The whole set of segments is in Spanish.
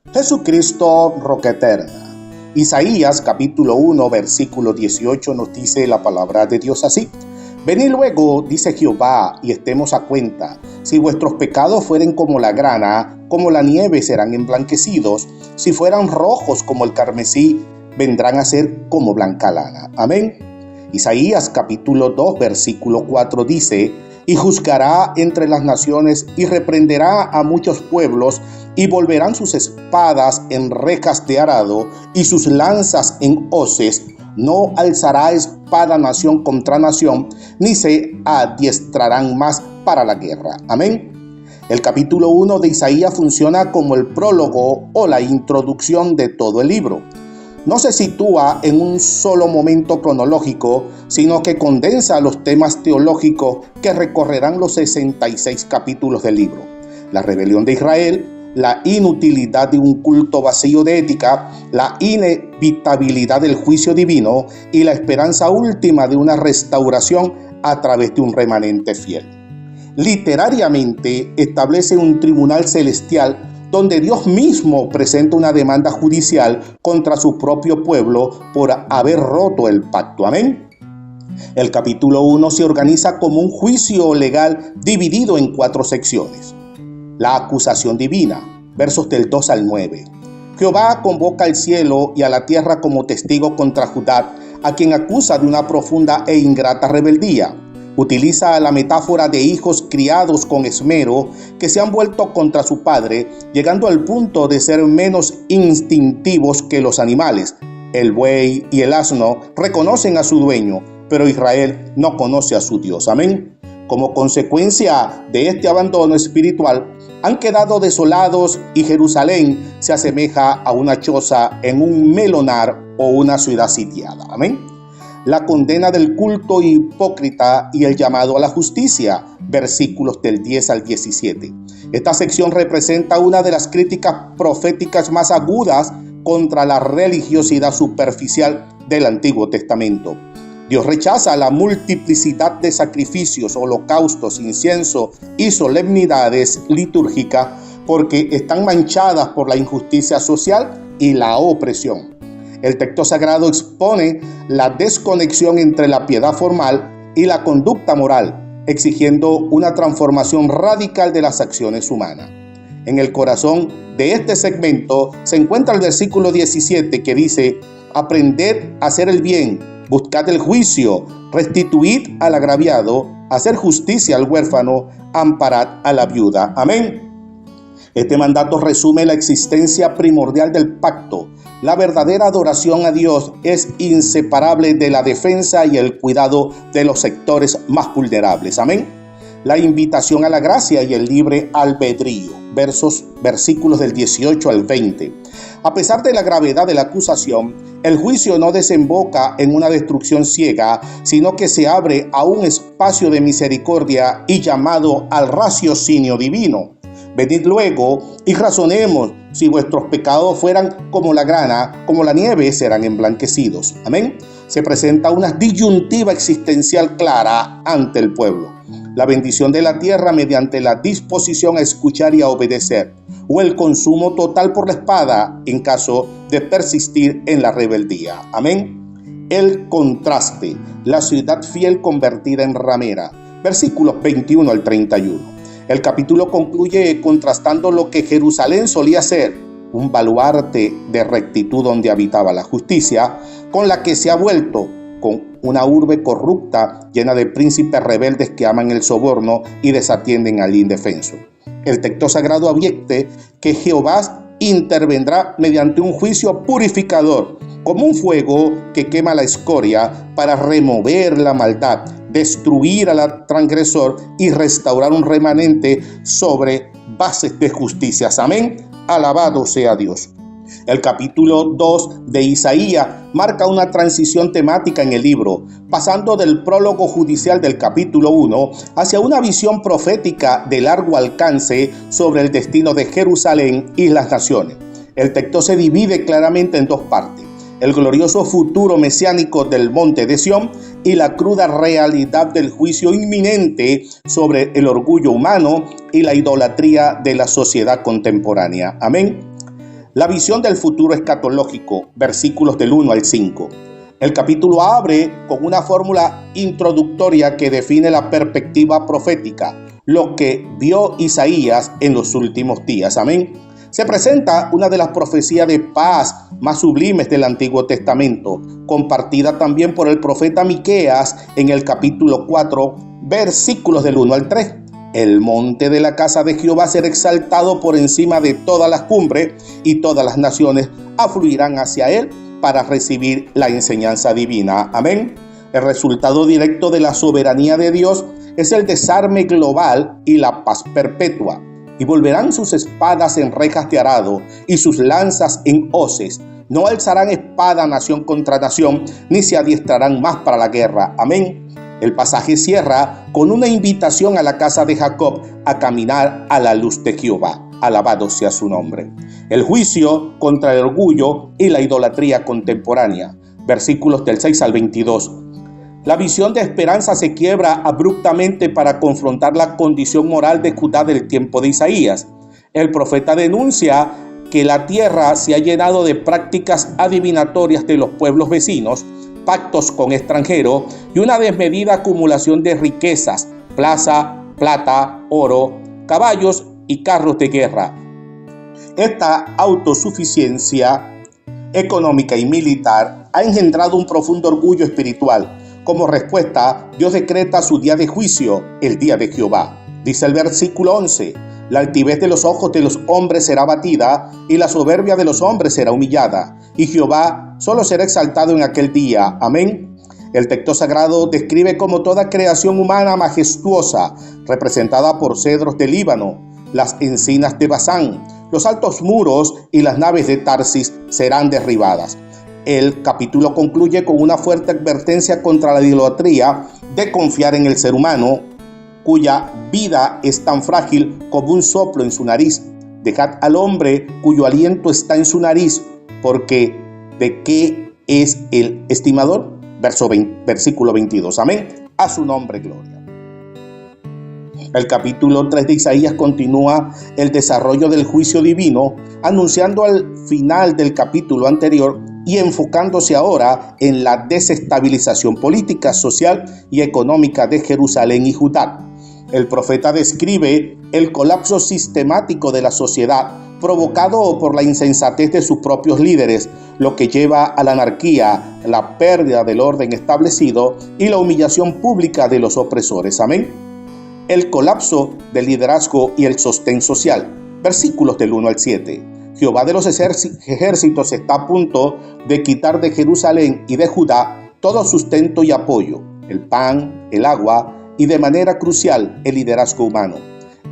Jesucristo, roca eterna. Isaías capítulo 1 versículo 18 nos dice la palabra de Dios así: Venid luego, dice Jehová, y estemos a cuenta. Si vuestros pecados fueren como la grana, como la nieve serán emblanquecidos. Si fueran rojos como el carmesí, vendrán a ser como blanca lana. Amén. Isaías capítulo 2 versículo 4 dice: Y juzgará entre las naciones y reprenderá a muchos pueblos, y volverán sus espadas en rejas de arado y sus lanzas en hoces. No alzará espada nación contra nación, ni se adiestrarán más para la guerra. Amén. El capítulo 1 de Isaías funciona como el prólogo o la introducción de todo el libro. No se sitúa en un solo momento cronológico, sino que condensa los temas teológicos que recorrerán los 66 capítulos del libro: la rebelión de Israel, la inutilidad de un culto vacío de ética, la inevitabilidad del juicio divino y la esperanza última de una restauración a través de un remanente fiel. Literariamente establece un tribunal celestial donde Dios mismo presenta una demanda judicial contra su propio pueblo por haber roto el pacto. Amén. El capítulo 1 se organiza como un juicio legal dividido en 4 secciones. La acusación divina, versos del 2 al 9. Jehová convoca al cielo y a la tierra como testigo contra Judá, a quien acusa de una profunda e ingrata rebeldía. Utiliza la metáfora de hijos criados con esmero que se han vuelto contra su padre, llegando al punto de ser menos instintivos que los animales. El buey y el asno reconocen a su dueño, pero Israel no conoce a su Dios. Amén. Como consecuencia de este abandono espiritual, han quedado desolados y Jerusalén se asemeja a una choza en un melonar o una ciudad sitiada. Amén. La condena del culto hipócrita y el llamado a la justicia, versículos del 10 al 17. Esta sección representa una de las críticas proféticas más agudas contra la religiosidad superficial del Antiguo Testamento. Dios rechaza la multiplicidad de sacrificios, holocaustos, incienso y solemnidades litúrgicas porque están manchadas por la injusticia social y la opresión. El texto sagrado expone la desconexión entre la piedad formal y la conducta moral, exigiendo una transformación radical de las acciones humanas. En el corazón de este segmento se encuentra el versículo 17 que dice: Aprended a hacer el bien, buscad el juicio, restituid al agraviado, hacer justicia al huérfano, amparad a la viuda. Amén. Este mandato resume la existencia primordial del pacto. La verdadera adoración a Dios es inseparable de la defensa y el cuidado de los sectores más vulnerables. Amén. La invitación a la gracia y el libre albedrío. Versículos del 18 al 20. A pesar de la gravedad de la acusación, el juicio no desemboca en una destrucción ciega, sino que se abre a un espacio de misericordia y llamado al raciocinio divino. Venid luego y razonemos. Si vuestros pecados fueran como la grana, como la nieve, serán emblanquecidos. Amén. Se presenta una disyuntiva existencial clara ante el pueblo: la bendición de la tierra mediante la disposición a escuchar y a obedecer, o el consumo total por la espada en caso de persistir en la rebeldía. Amén. El contraste: la ciudad fiel convertida en ramera. Versículos 21 al 31. El capítulo concluye contrastando lo que Jerusalén solía ser, un baluarte de rectitud donde habitaba la justicia, con la que se ha vuelto, con una urbe corrupta llena de príncipes rebeldes que aman el soborno y desatienden al indefenso. El texto sagrado advierte que Jehová intervendrá mediante un juicio purificador, como un fuego que quema la escoria para remover la maldad, destruir al transgresor y restaurar un remanente sobre bases de justicia. Amén. Alabado sea Dios. El capítulo 2 de Isaías marca una transición temática en el libro, pasando del prólogo judicial del capítulo 1 hacia una visión profética de largo alcance sobre el destino de Jerusalén y las naciones. El texto se divide claramente en 2 partes: el glorioso futuro mesiánico del monte de Sión y la cruda realidad del juicio inminente sobre el orgullo humano y la idolatría de la sociedad contemporánea. Amén. La visión del futuro escatológico, versículos del 1 al 5. El capítulo abre con una fórmula introductoria que define la perspectiva profética, lo que vio Isaías en los últimos días. Amén. Se presenta una de las profecías de paz más sublimes del Antiguo Testamento, compartida también por el profeta Miqueas en el capítulo 4, versículos del 1 al 3. El monte de la casa de Jehová será exaltado por encima de todas las cumbres, y todas las naciones afluirán hacia él para recibir la enseñanza divina. Amén. El resultado directo de la soberanía de Dios es el desarme global y la paz perpetua. Y volverán sus espadas en rejas de arado y sus lanzas en hoces. No alzarán espada nación contra nación, ni se adiestrarán más para la guerra. Amén. El pasaje cierra con una invitación a la casa de Jacob a caminar a la luz de Jehová. Alabado sea su nombre. El juicio contra el orgullo y la idolatría contemporánea. Versículos del 6 al 22. La visión de esperanza se quiebra abruptamente para confrontar la condición moral de Judá del tiempo de Isaías. El profeta denuncia que la tierra se ha llenado de prácticas adivinatorias de los pueblos vecinos, pactos con extranjeros y una desmedida acumulación de riquezas, plata, oro, caballos y carros de guerra. Esta autosuficiencia económica y militar ha engendrado un profundo orgullo espiritual. Como respuesta, Dios decreta su día de juicio, el día de Jehová. Dice el versículo 11, la altivez de los ojos de los hombres será abatida, y la soberbia de los hombres será humillada, y Jehová solo será exaltado en aquel día. Amén. El texto sagrado describe como toda creación humana majestuosa, representada por cedros de Líbano, las encinas de Basán, los altos muros y las naves de Tarsis serán derribadas. El capítulo concluye con una fuerte advertencia contra la idolatría de confiar en el ser humano, cuya vida es tan frágil como un soplo en su nariz. Dejad al hombre cuyo aliento está en su nariz, porque ¿de qué es el estimador? Versículo 22. Amén. A su nombre, gloria. El capítulo 3 de Isaías continúa el desarrollo del juicio divino, anunciando al final del capítulo anterior y enfocándose ahora en la desestabilización política, social y económica de Jerusalén y Judá. El profeta describe el colapso sistemático de la sociedad provocado por la insensatez de sus propios líderes, lo que lleva a la anarquía, la pérdida del orden establecido y la humillación pública de los opresores. Amén. El colapso del liderazgo y el sostén social. Versículos del 1 al 7. Jehová de los ejércitos está a punto de quitar de Jerusalén y de Judá todo sustento y apoyo, el pan, el agua y de manera crucial el liderazgo humano.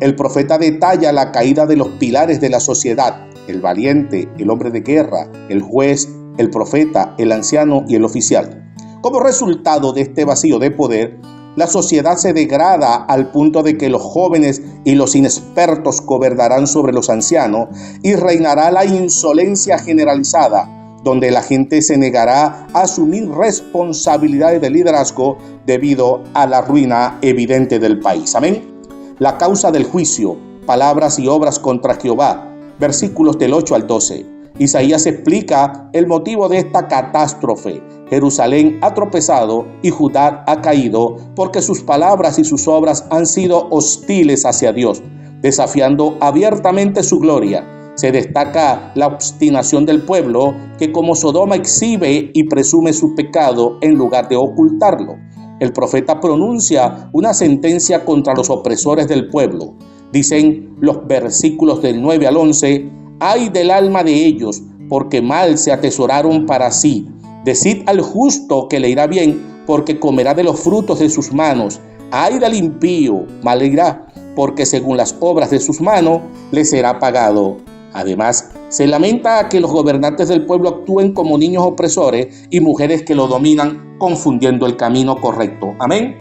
El profeta detalla la caída de los pilares de la sociedad, el valiente, el hombre de guerra, el juez, el profeta, el anciano y el oficial. Como resultado de este vacío de poder, la sociedad se degrada al punto de que los jóvenes y los inexpertos gobernarán sobre los ancianos y reinará la insolencia generalizada, donde la gente se negará a asumir responsabilidades de liderazgo debido a la ruina evidente del país. Amén. La causa del juicio, palabras y obras contra Jehová, versículos del 8 al 12. Isaías explica el motivo de esta catástrofe. Jerusalén ha tropezado y Judá ha caído porque sus palabras y sus obras han sido hostiles hacia Dios, desafiando abiertamente su gloria. Se destaca la obstinación del pueblo que como Sodoma exhibe y presume su pecado en lugar de ocultarlo. El profeta pronuncia una sentencia contra los opresores del pueblo. Dicen los versículos del 9 al 11, «Ay del alma de ellos, porque mal se atesoraron para sí. Decid al justo que le irá bien, porque comerá de los frutos de sus manos. Ay del impío, mal le irá, porque según las obras de sus manos le será pagado». Además, se lamenta que los gobernantes del pueblo actúen como niños opresores y mujeres que lo dominan, confundiendo el camino correcto. Amén.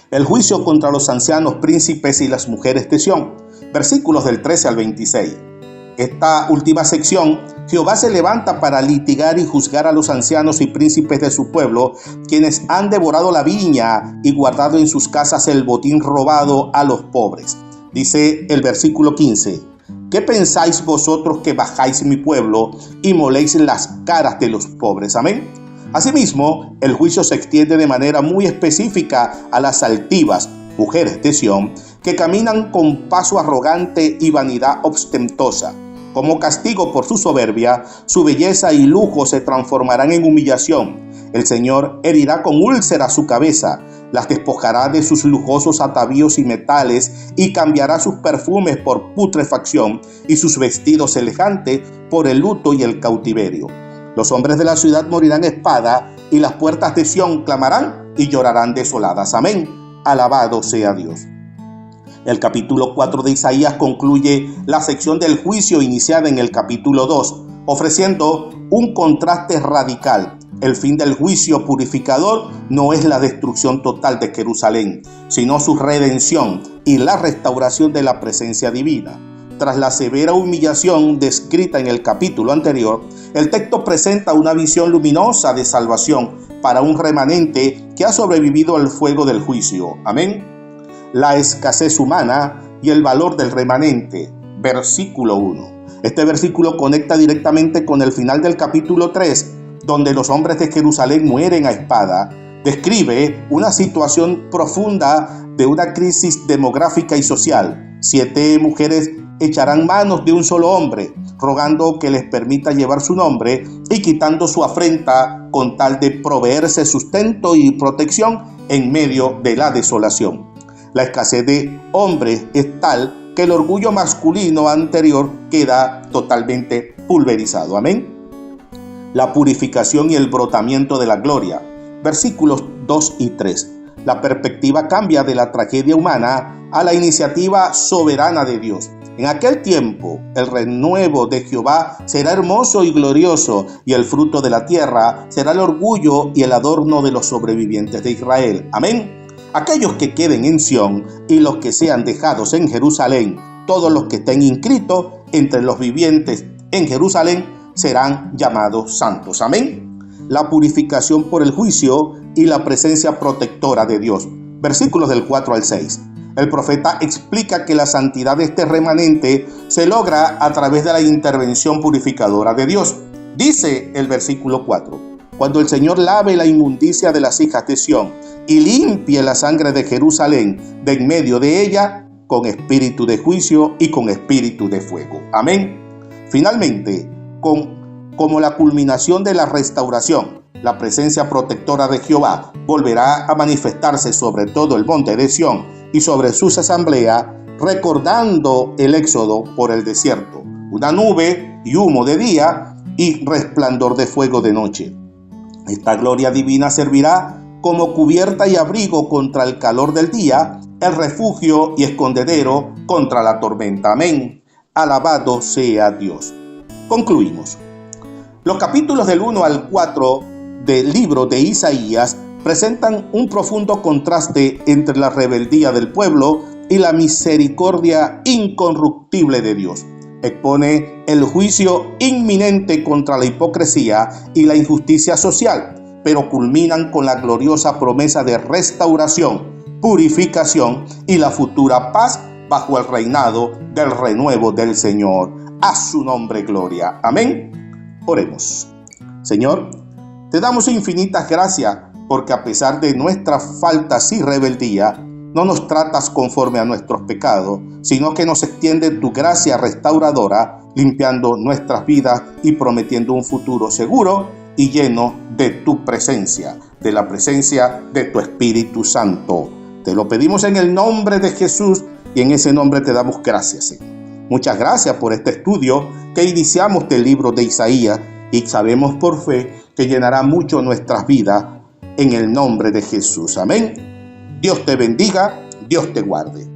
El juicio contra los ancianos, príncipes y las mujeres de Sión. Versículos del 13 al 26. Esta última sección, Jehová se levanta para litigar y juzgar a los ancianos y príncipes de su pueblo, quienes han devorado la viña y guardado en sus casas el botín robado a los pobres. Dice el versículo 15, ¿Qué pensáis vosotros que bajáis mi pueblo y moléis las caras de los pobres? Amén. Asimismo, el juicio se extiende de manera muy específica a las altivas mujeres de Sión que caminan con paso arrogante y vanidad ostentosa. Como castigo por su soberbia, su belleza y lujo se transformarán en humillación. El Señor herirá con úlcera su cabeza, las despojará de sus lujosos atavíos y metales y cambiará sus perfumes por putrefacción y sus vestidos elegantes por el luto y el cautiverio. Los hombres de la ciudad morirán a espada y las puertas de Sión clamarán y llorarán desoladas. Amén. Alabado sea Dios. El capítulo 4 de Isaías concluye la sección del juicio iniciada en el capítulo 2, ofreciendo un contraste radical. El fin del juicio purificador no es la destrucción total de Jerusalén, sino su redención y la restauración de la presencia divina. Tras la severa humillación descrita en el capítulo anterior, el texto presenta una visión luminosa de salvación para un remanente que ha sobrevivido al fuego del juicio. Amén. La escasez humana y el valor del remanente. Versículo 1. Este versículo conecta directamente con el final del capítulo 3, donde los hombres de Jerusalén mueren a espada. Describe una situación profunda de una crisis demográfica y social. 7 mujeres echarán manos de un solo hombre, rogando que les permita llevar su nombre y quitando su afrenta con tal de proveerse sustento y protección en medio de la desolación. La escasez de hombres es tal que el orgullo masculino anterior queda totalmente pulverizado. Amén. La purificación y el brotamiento de la gloria. Versículos 2 y 3. La perspectiva cambia de la tragedia humana a la iniciativa soberana de Dios. En aquel tiempo, el renuevo de Jehová será hermoso y glorioso, y el fruto de la tierra será el orgullo y el adorno de los sobrevivientes de Israel. Amén. Aquellos que queden en Sión y los que sean dejados en Jerusalén, todos los que estén inscritos entre los vivientes en Jerusalén, serán llamados santos. Amén. La purificación por el juicio y la presencia protectora de Dios. Versículos del 4 al 6. El profeta explica que la santidad de este remanente se logra a través de la intervención purificadora de Dios. Dice el versículo 4: cuando el Señor lave la inmundicia de las hijas de Sión y limpie la sangre de Jerusalén de en medio de ella, con espíritu de juicio y con espíritu de fuego. Amén. Finalmente, como la culminación de la restauración, la presencia protectora de Jehová volverá a manifestarse sobre todo el monte de Sión y sobre sus asambleas, recordando el éxodo por el desierto, una nube y humo de día y resplandor de fuego de noche. Esta gloria divina servirá como cubierta y abrigo contra el calor del día, el refugio y escondedero contra la tormenta. Amén. Alabado sea Dios. Concluimos. Los capítulos del 1 al 4 del libro de Isaías presentan un profundo contraste entre la rebeldía del pueblo y la misericordia incorruptible de Dios. Expone el juicio inminente contra la hipocresía y la injusticia social, pero culminan con la gloriosa promesa de restauración, purificación y la futura paz bajo el reinado del renuevo del Señor. A su nombre gloria. Amén. Oremos. Señor, te damos infinitas gracias porque a pesar de nuestras faltas y rebeldía, no nos tratas conforme a nuestros pecados, sino que nos extiende tu gracia restauradora, limpiando nuestras vidas y prometiendo un futuro seguro y lleno de tu presencia, de la presencia de tu Espíritu Santo. Te lo pedimos en el nombre de Jesús y en ese nombre te damos gracias, Señor. Muchas gracias por este estudio que iniciamos del libro de Isaías y sabemos por fe que llenará mucho nuestras vidas en el nombre de Jesús. Amén. Dios te bendiga, Dios te guarde.